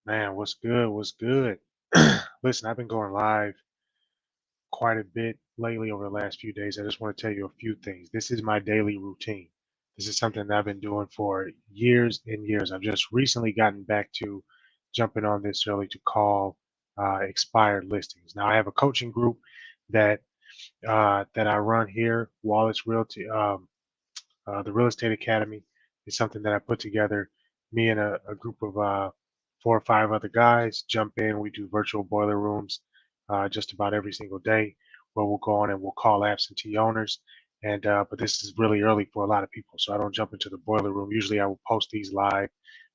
Man, what's good? What's good? Listen, I've been going live quite a bit lately over the last few days. I just want to tell you a few things. This is my daily routine. This is something that I've been doing for years and years. I've just recently gotten back to jumping on this early to call expired listings. Now, I have a coaching group that that I run here, Wallace Realty, the Real Estate Academy is something that I put together. Me and a group of four or five other guys jump in. We do virtual boiler rooms just about every single day, where we'll go on and we'll call absentee owners. And but this is really early for a lot of people, so I don't jump into the boiler room. Usually, I will post these live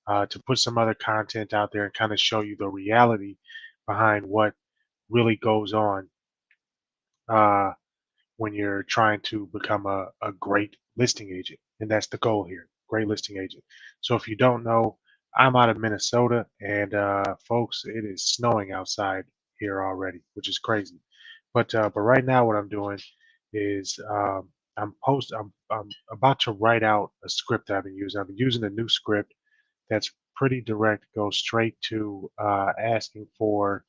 to put some other content out there and kind of show you the reality behind what really goes on uh, when you're trying to become a great listing agent. And that's the goal here, great listing agent. So if you don't know, I'm out of Minnesota, and folks, it is snowing outside here already, which is crazy. But right now, what I'm doing is I'm about to write out a script I've been using. I've been using a new script that's pretty direct, goes straight to asking for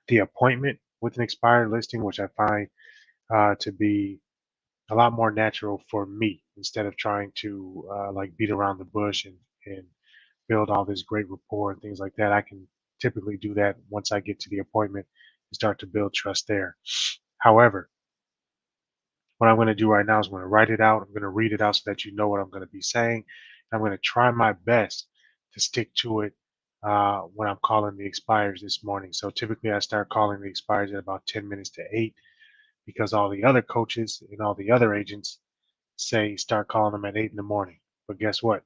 the appointment with an expired listing, which I find to be a lot more natural for me instead of trying to like beat around the bush and build all this great rapport and things like that. I can typically do that once I get to the appointment and start to build trust there. However, what I'm going to do right now is I'm going to write it out. I'm going to read it out so that you know what I'm going to be saying. I'm going to try my best to stick to it when I'm calling the expires this morning. So typically I start calling the expires at about 10 minutes to 8 because all the other coaches and all the other agents say start calling them at 8 in the morning. But guess what?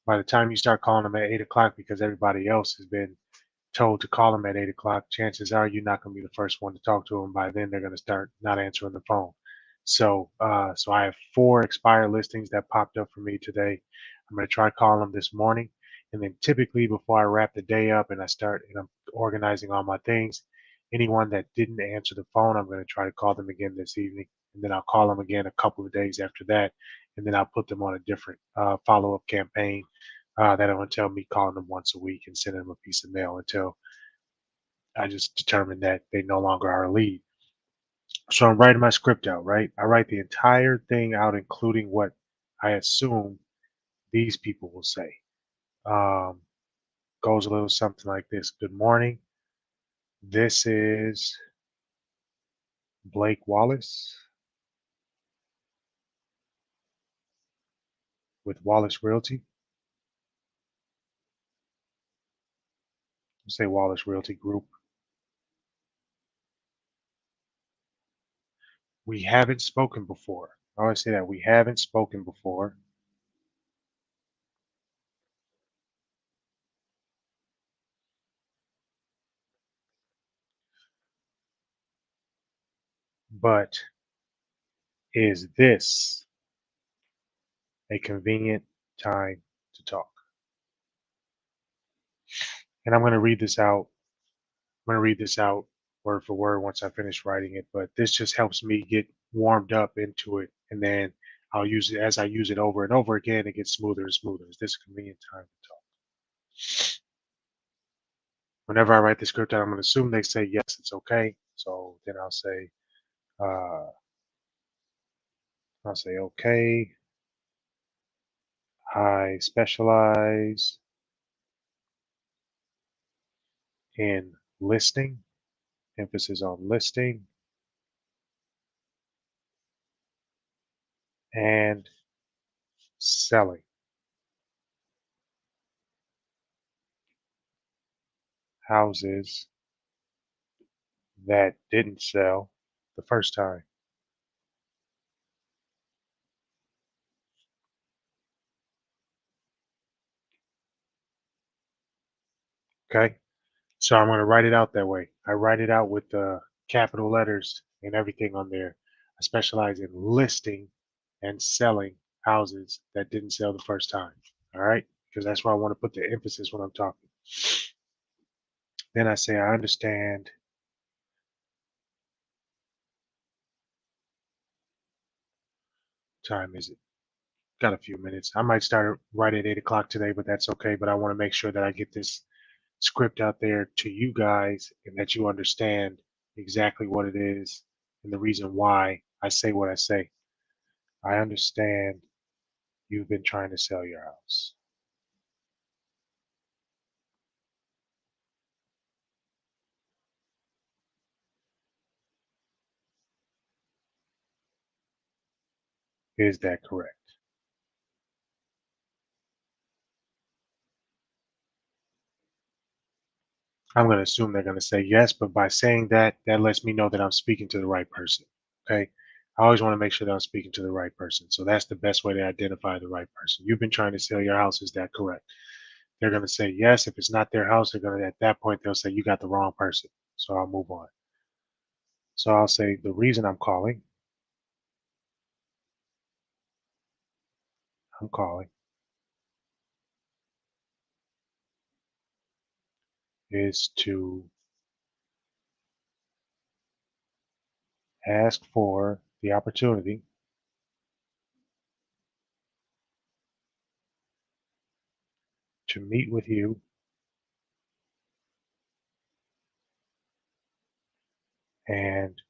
By the time you start calling them at 8 o'clock, because everybody else has been told to call them at 8 o'clock, chances are you're not going to be the first one to talk to them. By then, they're going to start not answering the phone. So I have four expired listings that popped up for me today. I'm going to try calling them this morning, and then typically before I wrap the day up and I start and I'm organizing all my things, anyone that didn't answer the phone, I'm going to try to call them again this evening, and then I'll call them again a couple of days after that, and then I'll put them on a different follow-up campaign that'll entail me calling them once a week and sending them a piece of mail until I just determine that they no longer are a lead. So I'm writing my script out, right? I write the entire thing out, including what I assume these people will say. Um, Goes a little something like this. Good morning. This is Blake Wallace with Wallace Realty. Say Wallace Realty Group. We haven't spoken before. I always say that we haven't spoken before, but is this a convenient time to talk? And I'm going to read this out. I'm going to read this out word for word once I finish writing it, but this just helps me get warmed up into it. And then I'll use it as I use it over and over again. It gets smoother and smoother. Is this a convenient time to talk? Whenever I write the script out, I'm going to assume they say yes, it's okay. So then uh, I'll say, okay, I specialize in listing, emphasis on listing, and selling houses that didn't sell the first time. Okay. So I'm going to write it out that way. I write it out with the capital letters and everything on there. I specialize in listing and selling houses that didn't sell the first time. All right. Because that's where I want to put the emphasis when I'm talking. Then I say, I understand time is it? got a few minutes. I might start right at 8 o'clock today, but that's okay. But I want to make sure that I get this script out there to you guys and that you understand exactly what it is and the reason why I say what I say. I understand you've been trying to sell your house. Is that correct? I'm going to assume they're going to say yes, but by saying that, that lets me know that I'm speaking to the right person. Okay. I always want to make sure that I'm speaking to the right person. So that's the best way to identify the right person. You've been trying to sell your house. Is that correct? They're going to say yes. If it's not their house, they're going to, at that point, they'll say, you got the wrong person. So I'll move on. So I'll say, the reason I'm calling is to ask for the opportunity to meet with you and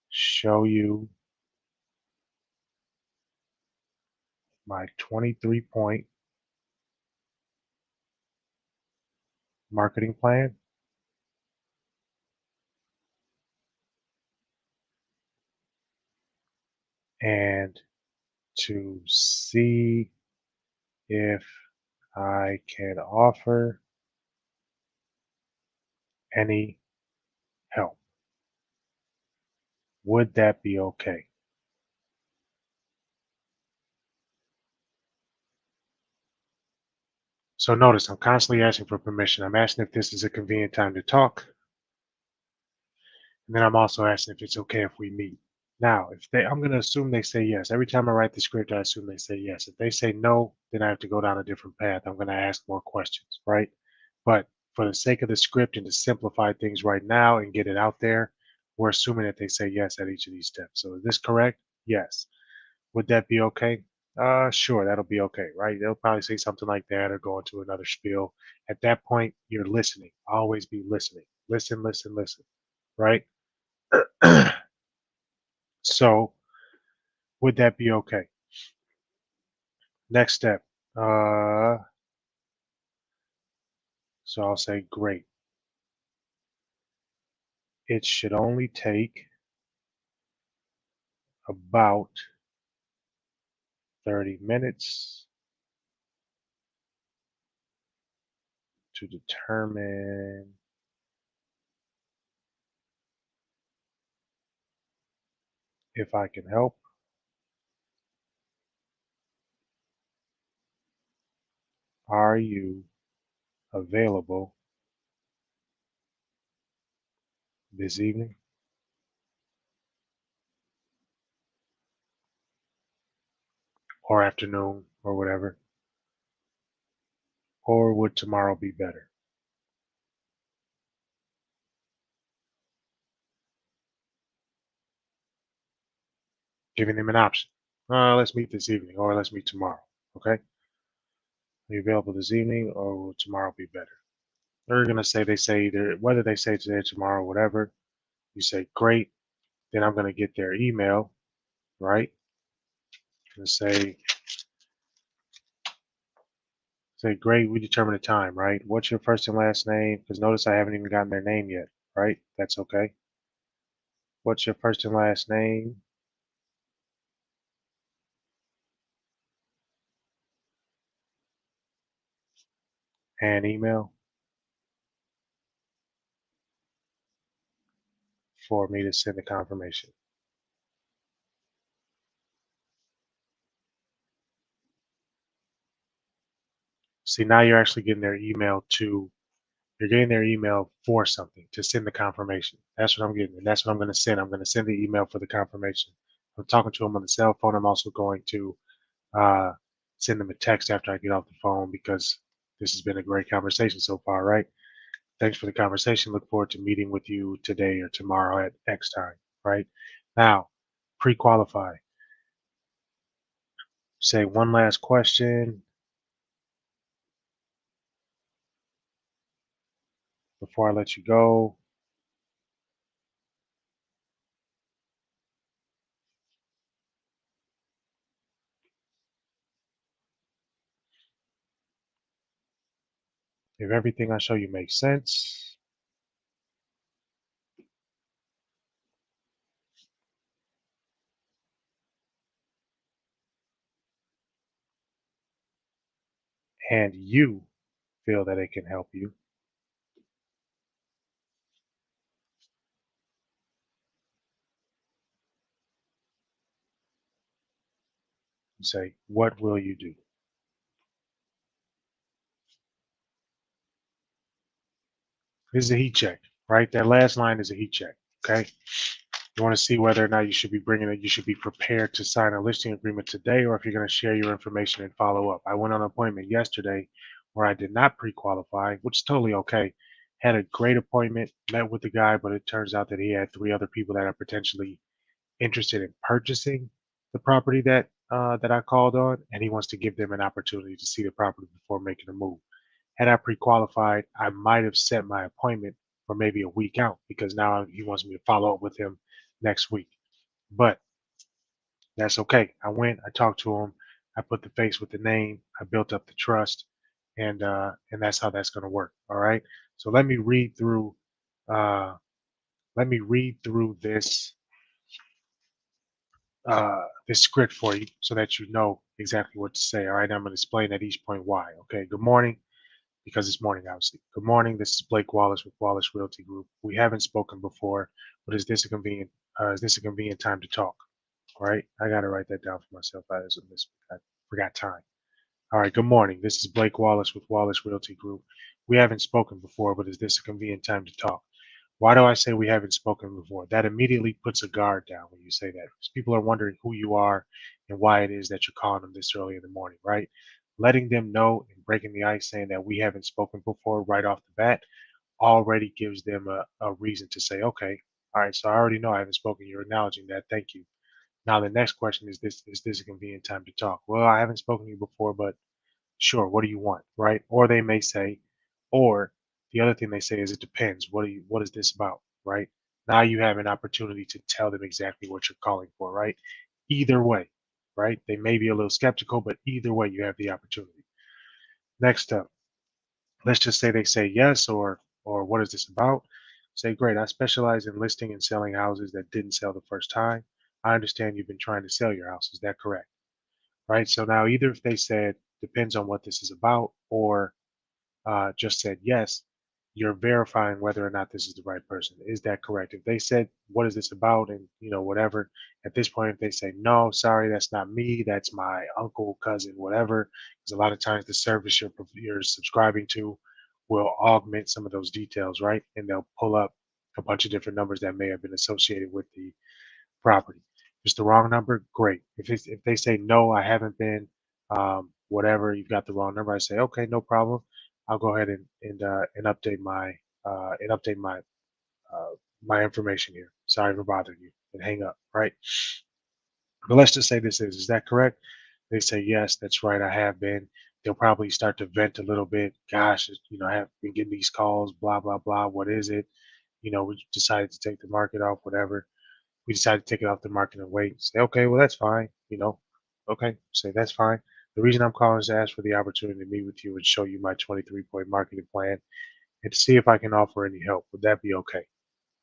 show you my 23-point marketing plan and to see if I can offer any help. Would that be okay? So notice I'm constantly asking for permission. I'm asking if this is a convenient time to talk. And then I'm also asking if it's okay if we meet. Now, if they, I'm going to assume they say yes. Every time I write the script, I assume they say yes. If they say no, then I have to go down a different path. I'm going to ask more questions, right? But for the sake of the script and to simplify things right now and get it out there, we're assuming that they say yes at each of these steps. So is this correct? Yes. Would that be okay? Sure, that'll be okay, right? They'll probably say something like that or go into another spiel. At that point, you're listening. Always be listening. Listen, listen, listen, right? So would that be okay? Next step. Uh, so I'll say, great. It should only take about 30 minutes to determine if I can help. Are you available this evening or afternoon or whatever? Or would tomorrow be better? Giving them an option. Let's meet this evening or let's meet tomorrow. Okay? Are you available this evening or will tomorrow be better? They're going to say, they say either, whether they say today, tomorrow, whatever, you say, great. Then I'm going to get their email, right? And say, great, we determine the time, right? What's your first and last name? Because notice I haven't even gotten their name yet, right? That's okay. What's your first and last name and email for me to send the confirmation? See, now you're actually getting their email to, you're getting their email for something to send the confirmation. That's what I'm getting. And that's what I'm going to send. I'm going to send the email for the confirmation. I'm talking to them on the cell phone. I'm also going to uh, send them a text after I get off the phone because this has been a great conversation so far, right? Thanks for the conversation. Look forward to meeting with you today or tomorrow at X time, right? Now, pre-qualify. Say one last question before I let you go. If everything I show you makes sense, and you feel that it can help you, say, what will you do? This is a heat check, right? That last line is a heat check, okay? You want to see whether or not you should be bringing it, you should be prepared to sign a listing agreement today, or if you're going to share your information and follow up. I went on an appointment yesterday where I did not pre-qualify, which is totally okay. Had a great appointment, met with the guy, but it turns out that he had three other people that are potentially interested in purchasing the property that I called on, and he wants to give them an opportunity to see the property before making a move. Had I pre-qualified, I might have set my appointment for maybe a week out because now he wants me to follow up with him next week. But that's okay. I went, I talked to him, I put the face with the name, I built up the trust, and that's how that's going to work. All right. So uh, let me read through this script for you so that you know exactly what to say. All right. I'm going to explain at each point why. Okay. Good morning, because it's morning, obviously. Good morning. This is Blake Wallace with Wallace Realty Group. We haven't spoken before, but is this a convenient time to talk? All right. I got to write that down for myself. I forgot time. All right. Good morning. This is Blake Wallace with Wallace Realty Group. We haven't spoken before, but is this a convenient time to talk? Why do I say we haven't spoken before? That immediately puts a guard down when you say that, because people are wondering who you are and why it is that you're calling them this early in the morning, right? Letting them know and breaking the ice, saying that we haven't spoken before right off the bat, already gives them a reason to say, okay, all right, so I already know I haven't spoken. You're acknowledging that. Thank you. Now the next question is this a convenient time to talk? Well, I haven't spoken to you before, but sure, what do you want? Right? Or they may say, or the other thing they say is it depends. What is this about? Right? Now you have an opportunity to tell them exactly what you're calling for, right? Either way, right? They may be a little skeptical, but either way you have the opportunity. Next up, let's just say they say yes, or what is this about? Say, great, I specialize in listing and selling houses that didn't sell the first time. I understand you've been trying to sell your house. Is that correct? Right? So now either if they said depends on what this is about, or just said yes, you're verifying whether or not this is the right person. Is that correct? If they said, "What is this about?" and whatever, at this point, if they say, "No, sorry, that's not me. That's my uncle, cousin, whatever," because a lot of times the service you're subscribing to will augment some of those details, right? And they'll pull up a bunch of different numbers that may have been associated with the property. If it's the wrong number, great. If they say no, I haven't been, whatever, you've got the wrong number, I say okay, no problem. I'll go ahead and update my uh, my information here. Sorry for bothering you, and hang up. Right. But let's just say this is that correct? They say yes, that's right, I have been. They'll probably start to vent a little bit. Gosh, I have been getting these calls, blah blah blah. What is it? We decided to take the market off, whatever. We decided to take it off the market and wait. Say, okay, well, that's fine. Okay, say that's fine. The reason I'm calling is to ask for the opportunity to meet with you and show you my 23-point marketing plan and to see if I can offer any help. Would that be okay?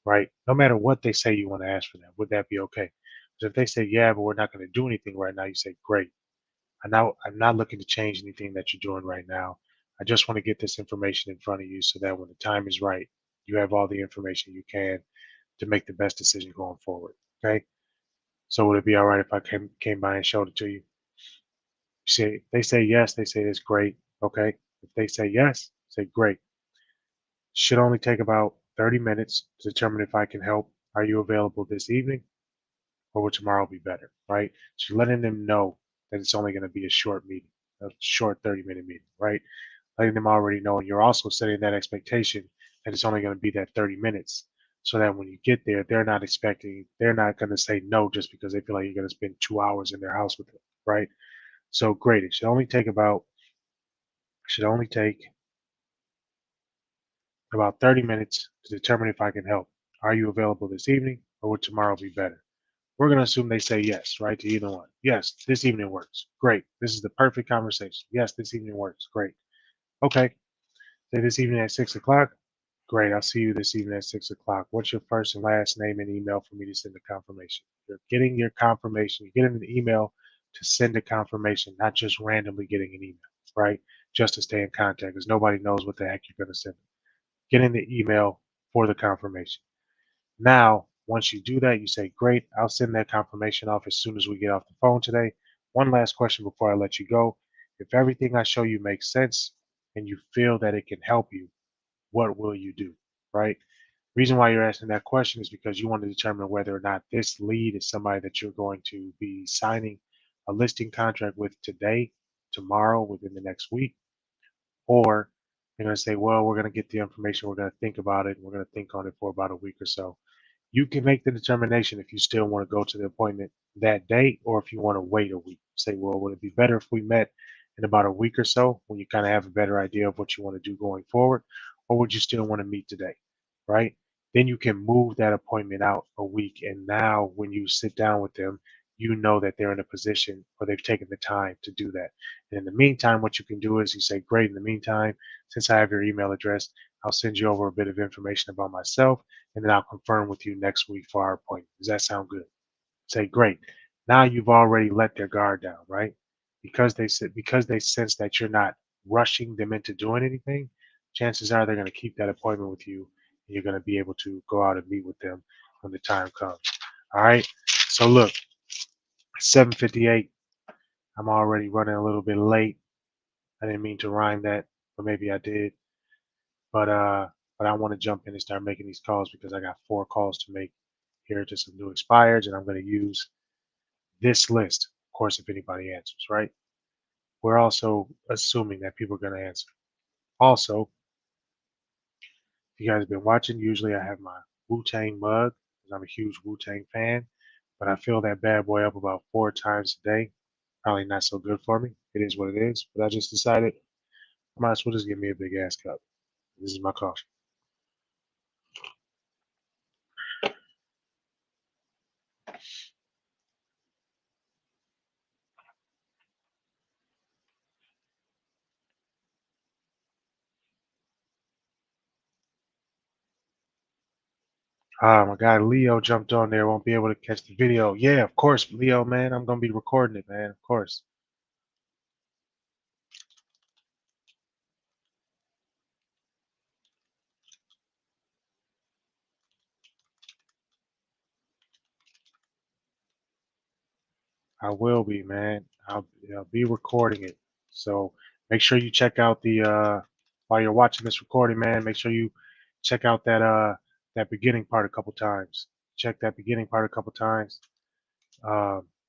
Right? No matter what they say you want to ask for them, would that be okay? So if they say, yeah, but we're not going to do anything right now, you say, great. I'm not looking to change anything that you're doing right now. I just want to get this information in front of you so that when the time is right, you have all the information you can to make the best decision going forward. Okay. So would it be all right if I came by and showed it to you? Say they say yes, they say it's great. Okay. If they say yes, say great. Should only take about 30 minutes to determine if I can help. Are you available this evening, or would tomorrow be better? Right. So letting them know that it's only going to be a short meeting, a short 30-minute meeting, right? Letting them already know, and you're also setting that expectation that it's only going to be that 30 minutes, so that when you get there, they're not going to say no just because they feel like you're going to spend 2 hours in their house with them, right? So great. It should only take about 30 minutes to determine if I can help. Are you available this evening or would tomorrow be better? We're going to assume they say yes, right, to either one. Yes, this evening works. Great. This is the perfect conversation. Yes, this evening works. Great. Okay. Say this evening at 6 o'clock. Great. I'll see you this evening at 6 o'clock. What's your first and last name and email for me to send the confirmation? You're getting your confirmation. You're getting an email to send a confirmation, not just randomly getting an email, right? Just to stay in contact because nobody knows what the heck you're going to send. Getting the email for the confirmation. Now, once you do that, you say, great, I'll send that confirmation off as soon as we get off the phone today. One last question before I let you go. If everything I show you makes sense and you feel that it can help you, what will you do? Right? Reason why you're asking that question is because you want to determine whether or not this lead is somebody that you're going to be signing a listing contract with today, tomorrow, within the next week, or you're going to say, well, we're going to get the information, we're going to think about it, and we're going to think on it for about a week or so. You can make the determination if you still want to go to the appointment that day or if you want to wait a week. Say, well, would it be better if we met in about a week or so when you kind of have a better idea of what you want to do going forward? Or would you still want to meet today? Right? Then you can move that appointment out a week. And now when you sit down with them, you know that they're in a position where they've taken the time to do that. And in the meantime, what you can do is you say, great, in the meantime, since I have your email address, I'll send you over a bit of information about myself and then I'll confirm with you next week for our appointment. Does that sound good? Say, great. Now you've already let their guard down, right? Because they sense that you're not rushing them into doing anything, chances are they're going to keep that appointment with you and you're going to be able to go out and meet with them when the time comes. All right. So look, 7:58. I'm already running a little bit late. I didn't mean to rhyme that, but maybe I did. But uh, but I want to jump in and start making these calls because I got 4 calls to make here to some new expires, and I'm going to use this list, of course, if anybody answers, right? We're also assuming that people are going to answer. Also, if you guys have been watching, usually I have my Wu Tang mug because I'm a huge Wu Tang fan, but I fill that bad boy up about 4 times a day. Probably not so good for me. It is what it is, but I just decided I might as well just give me a big ass cup. This is my caution. Ah, my guy Leo jumped on there. Won't be able to catch the video. Yeah, of course, Leo, man. I'm gonna be recording it, man. Of course. I will be, man. I'll be recording it. So make sure you check out the while you're watching this recording, man. Make sure you check out that beginning part a couple times. Check that beginning part a couple times.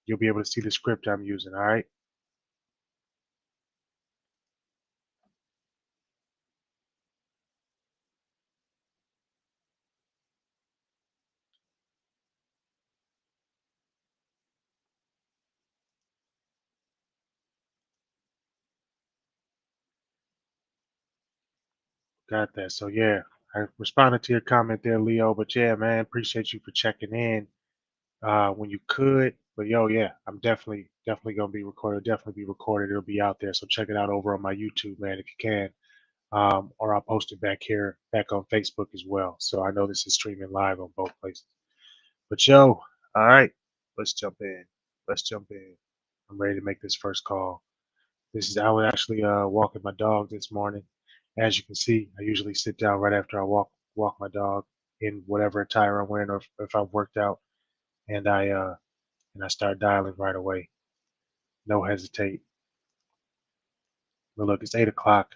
You'll be able to see the script I'm using. All right. Got that. So yeah, I responded to your comment there, Leo. But yeah, man, appreciate you for checking in when you could. But yo, yeah, I'm definitely gonna be recorded. Definitely be recorded. It'll be out there. So check it out over on my YouTube, man, if you can. Or I'll post it back here, back on Facebook as well. So I know this is streaming live on both places. But yo, all right, let's jump in. Let's jump in. I'm ready to make this first call. I was actually walking my dog this morning. As you can see, I usually sit down right after I walk my dog in whatever attire I'm wearing, or if I've worked out, and I start dialing right away. No hesitate. But look, it's 8 o'clock.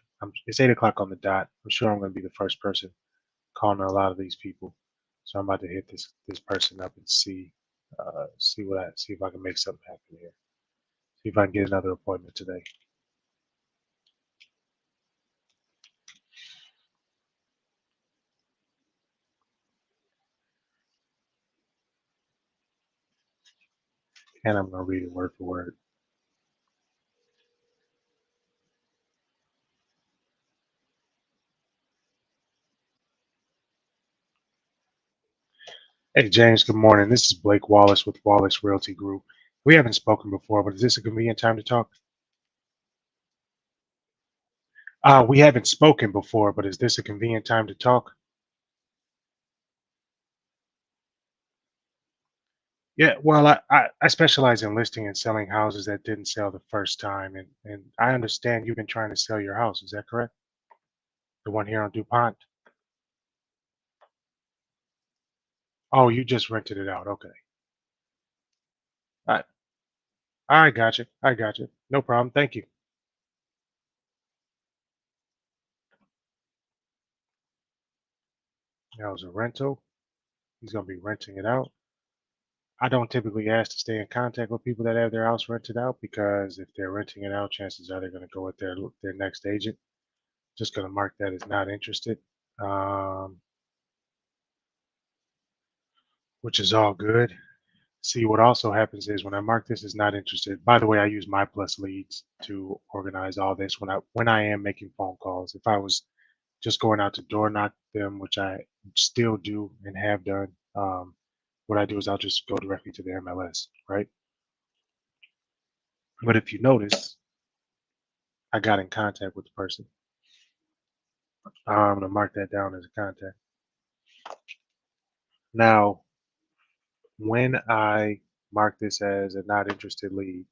It's 8 o'clock on the dot. I'm sure I'm going to be the first person calling a lot of these people. So I'm about to hit this person up and see if I can make something happen here. See if I can get another appointment today. And I'm gonna read it word for word. Hey, James, good morning. This is Blake Wallace with Wallace Realty Group. We haven't spoken before, but is this a convenient time to talk? We haven't spoken before, but is this a convenient time to talk? Yeah, well, I specialize in listing and selling houses that didn't sell the first time, and I understand you've been trying to sell your house. Is that correct? The one here on DuPont? Oh, you just rented it out. Okay. I, I got you. I got you. No problem. Thank you. That was a rental. He's going to be renting it out. I don't typically ask to stay in contact with people that have their house rented out because if they're renting it out, chances are they're going to go with their next agent. Just going to mark that as not interested, um, which is all good. See, what also happens is when I mark this as not interested. By the way, I use My Plus Leads to organize all this when I am making phone calls. If I was just going out to door knock them, which I still do and have done, what I do is I'll just go directly to the MLS, right? But if you notice, I got in contact with the person. I'm gonna mark that down as a contact. Now, when I mark this as a not interested lead,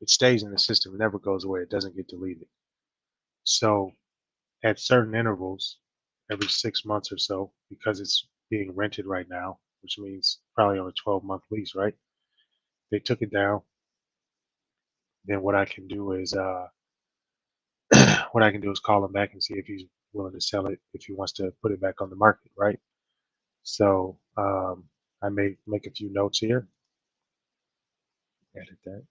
it stays in the system. It never goes away. It doesn't get deleted. So at certain intervals, every 6 months or so, because it's being rented right now, which means probably on a 12-month lease, right? They took it down. Then what I can do is what I can do is call him back and see if he's willing to sell it, if he wants to put it back on the market, right? So I may make a few notes here. Edit that.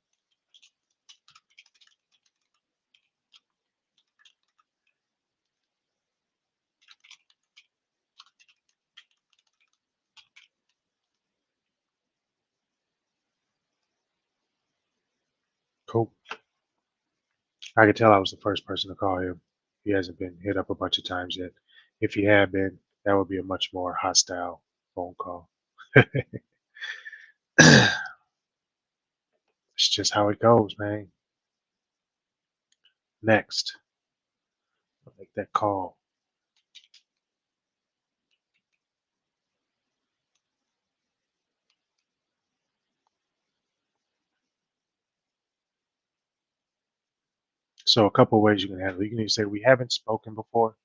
Cool. I could tell I was the first person to call him. He hasn't been hit up a bunch of times yet. If he had been, that would be a much more hostile phone call. It's just how it goes, man. Next, I'll make that call. So a couple of ways you can handle it. You can either say we haven't spoken before,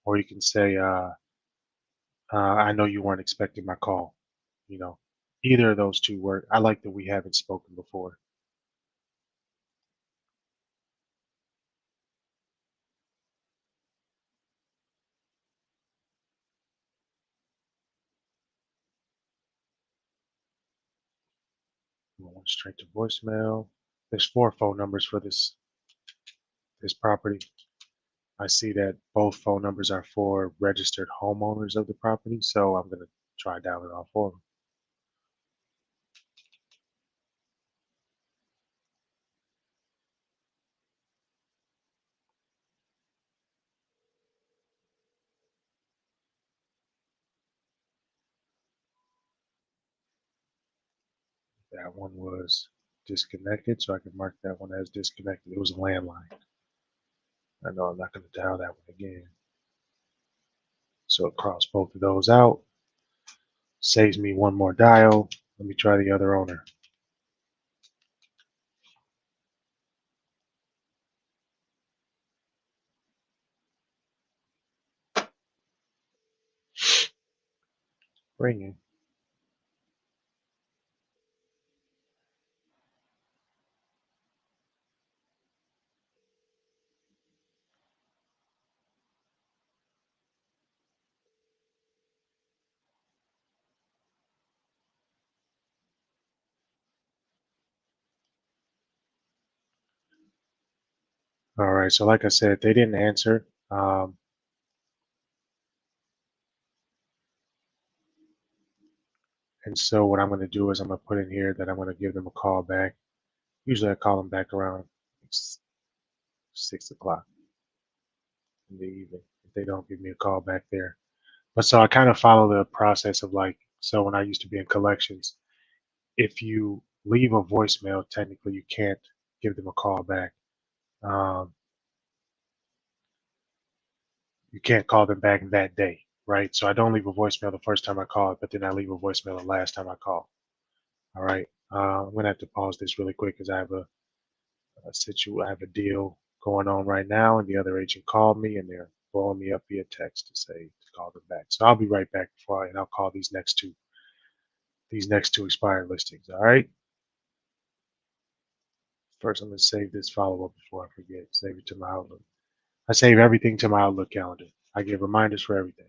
or you can say I know you weren't expecting my call. You know, either of those two work. I like that we haven't spoken before. I went straight to voicemail. There's 4 phone numbers for this property. I see that both phone numbers are for registered homeowners of the property, so I'm gonna try dialing all 4 of them. That one was disconnected, so I can mark that one as disconnected. It was a landline. I know I'm not gonna dial that one again. So it crossed both of those out. Saves me one more dial. Let me try the other owner. Ringing. All right. So like I said, they didn't answer. And so what I'm going to do is I'm going to put in here that I'm going to give them a call back. Usually I call them back around 6 o'clock in the evening if they don't give me a call back there. But so I kind of follow the process of like So when I used to be in collections, if you leave a voicemail, technically you can't give them a call back. Um, you can't call them back that day, right? So I don't leave a voicemail the first time I call, but then I leave a voicemail the last time I call. All right. I'm gonna have to pause this really quick because I have a deal going on right now, and the other agent called me, and they're blowing me up via text to say to call them back. So I'll be right back and I'll call these next two expired listings. All right. First, I'm gonna save this follow up before I forget. Save it to my Outlook. I save everything to my Outlook calendar. I give reminders for everything.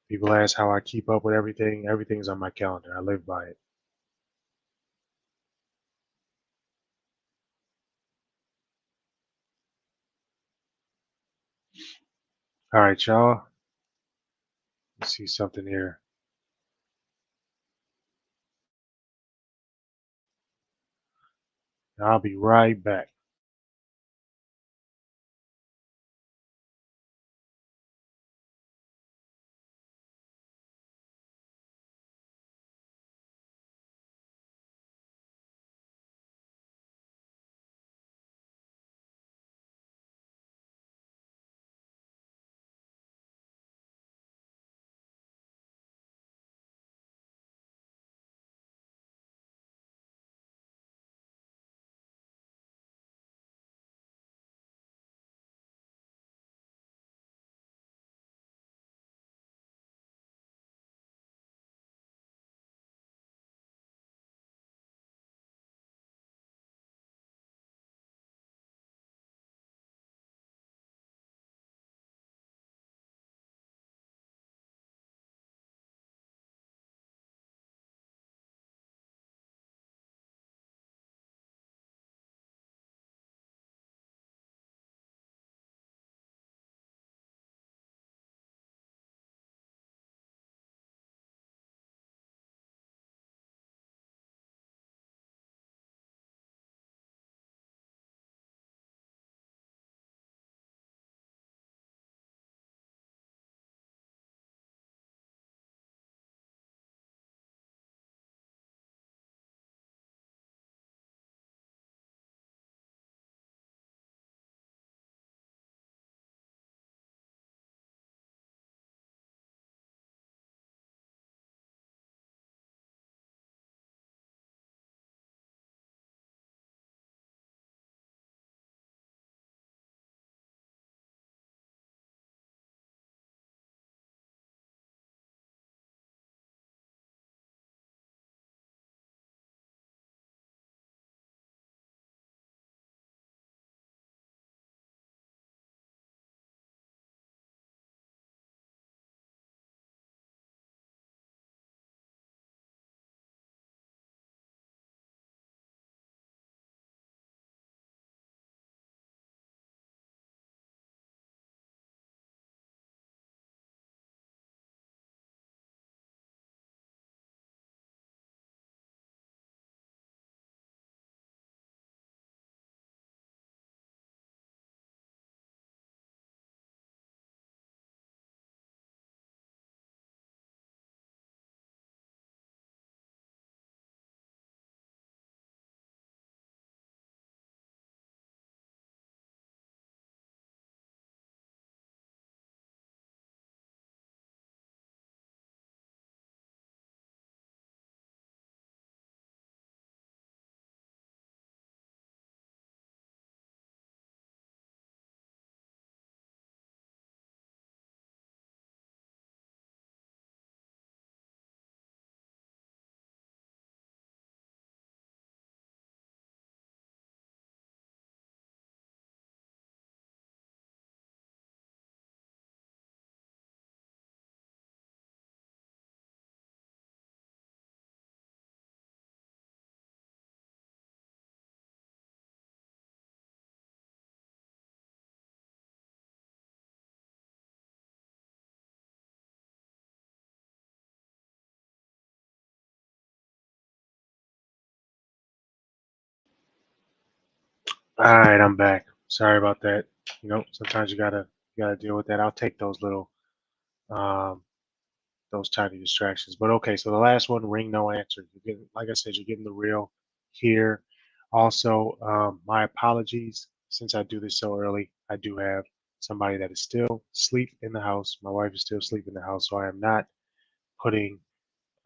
People ask how I keep up with everything. Everything's on my calendar. I live by it. All right, y'all. Let's see something here. I'll be right back. All right, I'm back. Sorry about that. Sometimes you gotta deal with that. I'll take those little um, those tiny distractions. But okay, so the last one, ring no answer. You're getting, like I said, you're getting the real here. Also, my apologies. Since I do this so early, I do have somebody that is still asleep in the house. My wife is still asleep in the house, so I am not putting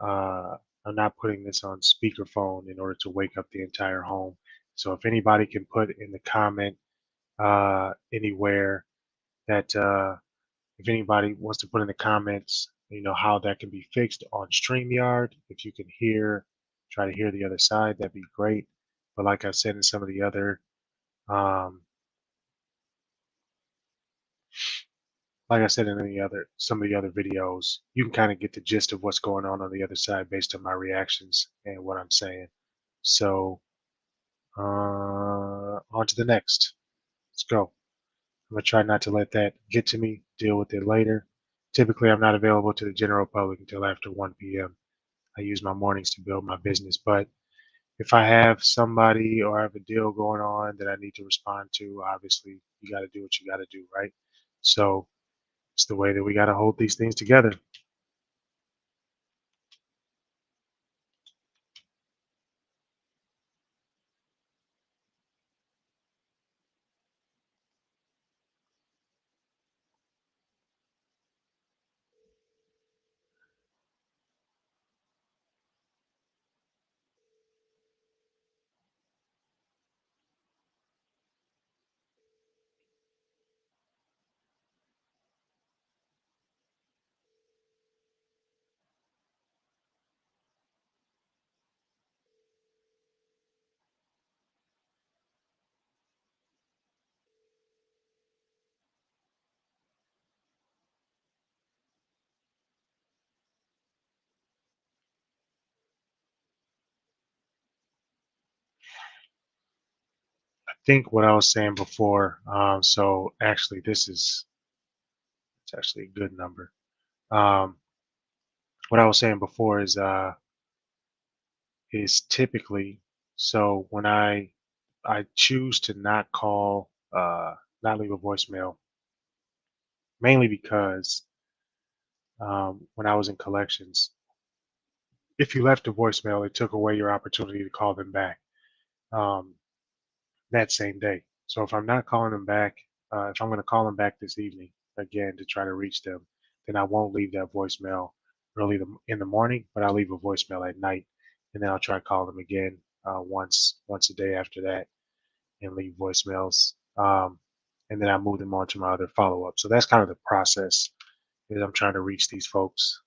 uh, I'm not putting this on speakerphone in order to wake up the entire home. So if anybody can put in the comment anywhere that if anybody wants to put in the comments, how that can be fixed on StreamYard. If you can try to hear the other side, that'd be great. But like I said in some of the other, um, like I said in some of the other videos, you can kind of get the gist of what's going on the other side based on my reactions and what I'm saying. So on to the next. Let's go. I'm gonna try not to let that get to me. Deal with it later. Typically, I'm not available to the general public until after 1 p.m. I use my mornings to build my business. But if I have somebody or I have a deal going on that I need to respond to, obviously you got to do what you got to do, right? So it's the way that we got to hold these things together. I think what I was saying before. So actually, it's actually a good number. Um, what I was saying before is typically so when I choose to not call, not leave a voicemail, mainly because when I was in collections, if you left a voicemail, it took away your opportunity to call them back um, that same day. So if I'm not calling them back, if I'm going to call them back this evening again to try to reach them, then I won't leave that voicemail in the morning, but I'll leave a voicemail at night, and then I'll try to call them again once a day after that, and leave voicemails. And then I move them on to my other follow up. So that's kind of the process. Is I'm trying to reach these folks,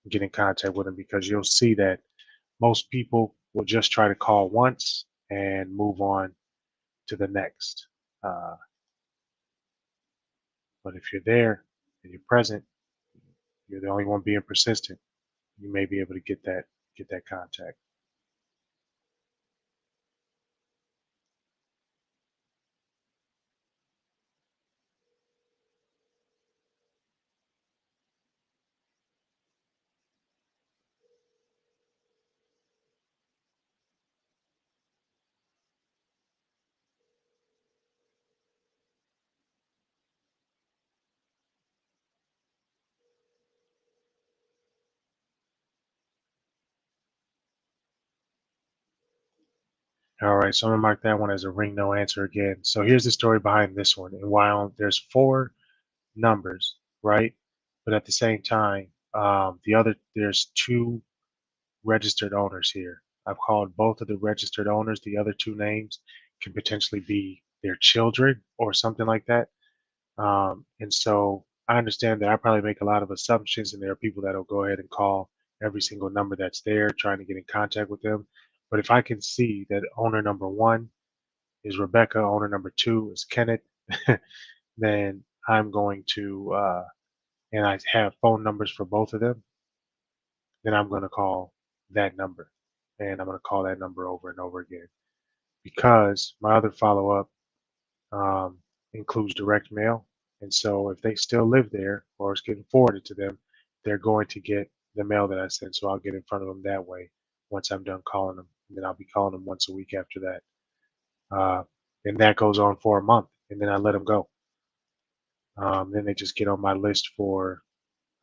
get in contact with them, because you'll see that most people will just try to call once and move on to the next. Uh, but if you're there and you're present, you're the only one being persistent. You may be able to get that contact. All right, so I'm gonna mark that one as a ring no answer again. So here's the story behind this one. And while there's four numbers, right? But at the same time, there's two registered owners here. I've called both of the registered owners. The other two names can potentially be their children or something like that. And so I understand that I probably make a lot of assumptions, and there are people that'll go ahead and call every single number that's there, trying to get in contact with them. But if I can see that owner number one is Rebecca, owner number two is Kenneth, then I'm going to, and I have phone numbers for both of them, then I'm going to call that number. And I'm going to call that number over and over again, because my other follow up um, includes direct mail. And so if they still live there or it's getting forwarded to them, they're going to get the mail that I send. So I'll get in front of them that way once I'm done calling them. And then I'll be calling them once a week after that. Uh, and that goes on for a month. And then I let them go. Then they just get on my list for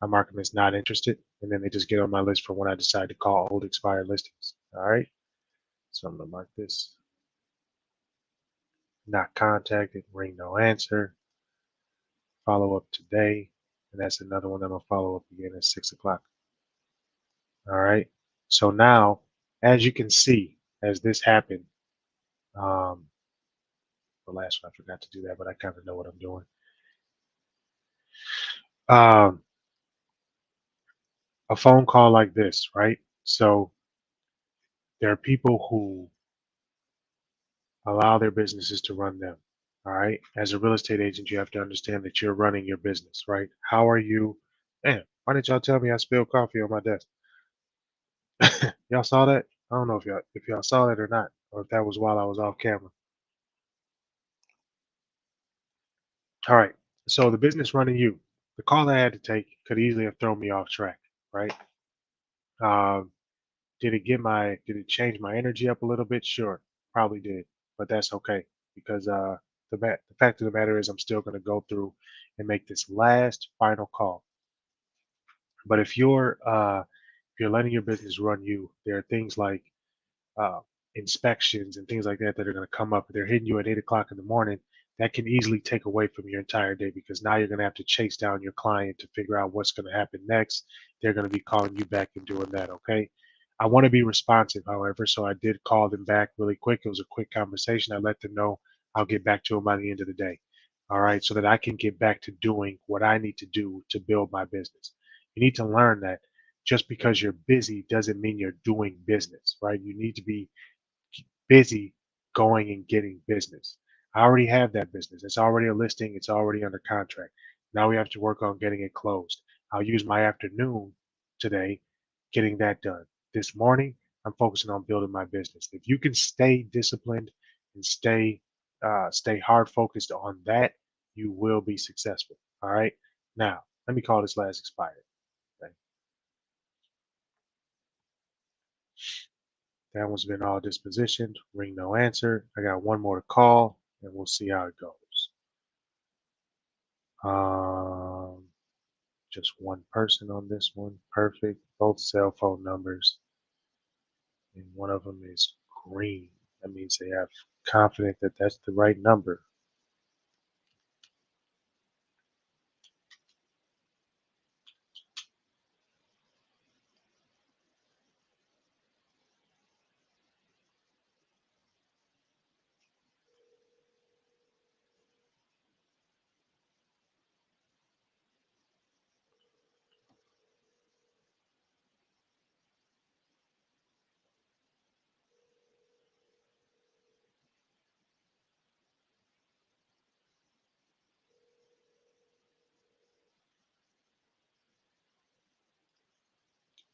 I mark them as not interested, and then they just get on my list for when I decide to call old expired listings. All right. So I'm gonna mark this not contacted, ring no answer, follow up today, and that's another one I'm gonna follow up again at 6 o'clock. All right. So now, as you can see, as this happened, um, the last one I forgot to do that, but I kind of know what I'm doing. Um, a phone call like this, right? So there are people who allow their businesses to run them. All right. As a real estate agent, you have to understand that you're running your business, right? How are you? Man, why didn't y'all tell me I spilled coffee on my desk? Y'all saw that? I don't know if y'all saw that or not, or if that was while I was off camera. All right. So the business running you, the call I had to take could easily have thrown me off track, right? Um, did it change my energy up a little bit? Sure, probably did, but that's okay because the fact of the matter is I'm still going to go through and make this last final call. But if you're letting your business run you, there are things like uh, inspections and things like that that are going to come up. If they're hitting you at 8 o'clock in the morning, that can easily take away from your entire day because now you're going to have to chase down your client to figure out what's going to happen next. They're going to be calling you back and doing that. Okay. I want to be responsive, however, so I did call them back really quick. It was a quick conversation. I let them know I'll get back to them by the end of the day. All right. So that I can get back to doing what I need to do to build my business. You need to learn that just because you're busy doesn't mean you're doing business, right? You need to be busy going and getting business. I already have that business. It's already a listing, it's already under contract. Now we have to work on getting it closed. I'll use my afternoon today getting that done. This morning, I'm focusing on building my business. If you can stay disciplined and stay hard focused on that, you will be successful. All right. Now, let me call this last expired. Okay? That one's been all dispositioned. Ring no answer. I got one more to call, and we'll see how it goes. Um, just one person on this one. Perfect. Both cell phone numbers, and one of them is green. That means they have confident that that's the right number.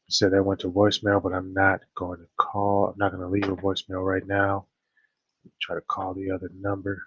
So that went to voicemail, but I'm not going to call. I'm not going to leave a voicemail right now. Try to call the other number.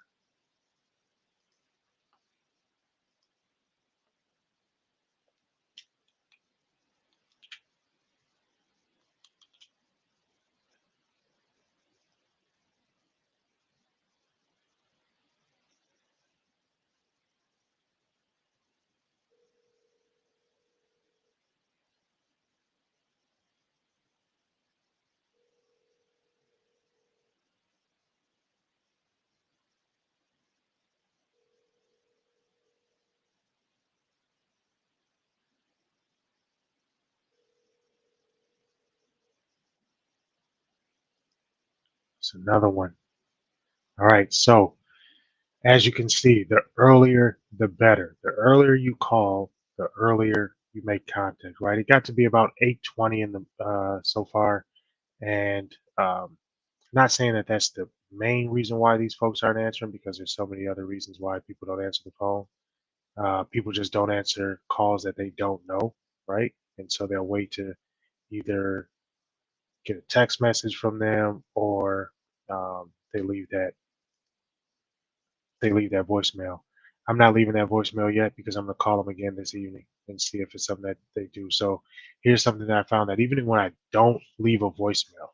It's another one. All right. So as you can see, the earlier the better. The earlier you call, the earlier you make contact, right? It got to be about 8:20 in the so far, and not saying that that's the main reason why these folks aren't answering because there's so many other reasons why people don't answer the phone. People just don't answer calls that they don't know, right? And so they'll wait to either get a text message from them or they leave that voicemail. I'm not leaving that voicemail yet because I'm gonna call them again this evening and see if it's something that they do. So here's something that I found that even when I don't leave a voicemail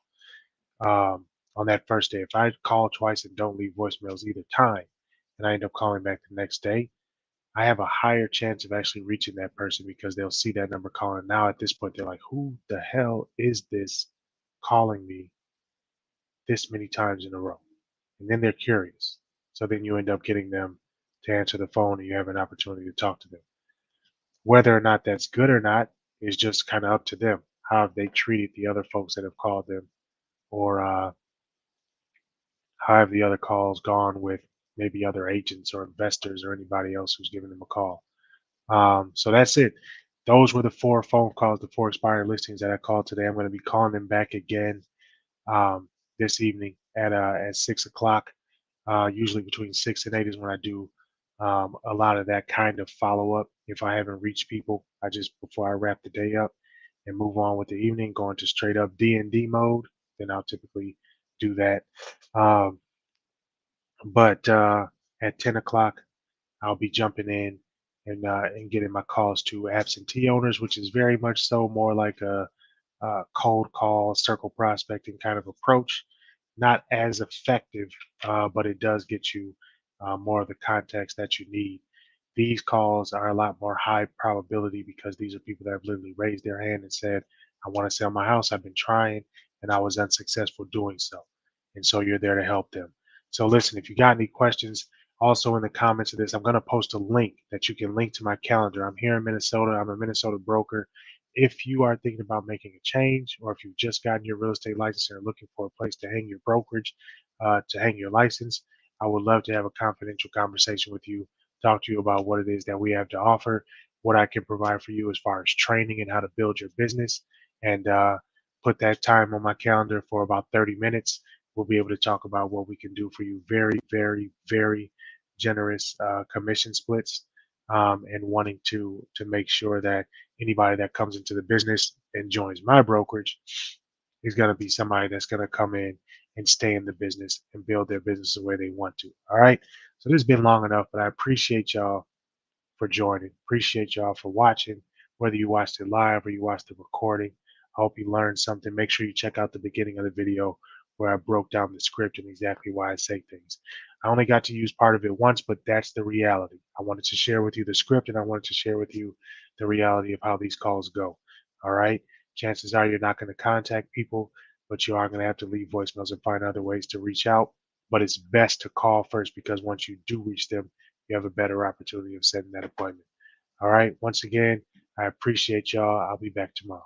on that first day, if I call twice and don't leave voicemails either time, and I end up calling back the next day, I have a higher chance of actually reaching that person because they'll see that number calling. Now at this point, they're like, who the hell is this calling me this many times in a row? And then they're curious. So then you end up getting them to answer the phone and you have an opportunity to talk to them. Whether or not that's good or not is just kind of up to them. How have they treated the other folks that have called them, or how have the other calls gone with maybe other agents or investors or anybody else who's giving them a call? So that's it. Those were the 4 phone calls, the 4 expired listings that I called today. I'm going to be calling them back again um, this evening at 6 o'clock. Usually between 6 and 8 is when I do a lot of that kind of follow up. If I haven't reached people, I just before I wrap the day up and move on with the evening, going to straight up D&D mode. Then I'll typically do that. Um, but at 10 o'clock, I'll be jumping in and getting my calls to absentee owners, which is very much so more like a cold call, circle prospecting kind of approach. Not as effective, but it does get you more of the context that you need. These calls are a lot more high probability because these are people that have literally raised their hand and said, I want to sell my house. I've been trying and I was unsuccessful doing so. And so you're there to help them. So listen, if you got any questions, also in the comments of this, I'm going to post a link that you can link to my calendar. I'm here in Minnesota. I'm a Minnesota broker. If you are thinking about making a change, or if you've just gotten your real estate license and are looking for a place to hang your brokerage, to hang your license, I would love to have a confidential conversation with you, talk to you about what it is that we have to offer, what I can provide for you as far as training and how to build your business, and put that time on my calendar for about 30 minutes. We'll be able to talk about what we can do for you. Very, very, very generous commission splits, and wanting to make sure that anybody that comes into the business and joins my brokerage is going to be somebody that's going to come in and stay in the business and build their business the way they want to. All right. So this has been long enough, but I appreciate y'all for joining. Appreciate y'all for watching, whether you watched it live or you watched the recording. I hope you learned something. Make sure you check out the beginning of the video where I broke down the script and exactly why I say things. I only got to use part of it once, but that's the reality. I wanted to share with you the script and I wanted to share with you the reality of how these calls go. All right. Chances are you're not going to contact people, but you are going to have to leave voicemails and find other ways to reach out. But it's best to call first because once you do reach them, you have a better opportunity of setting that appointment. All right. Once again, I appreciate y'all. I'll be back tomorrow.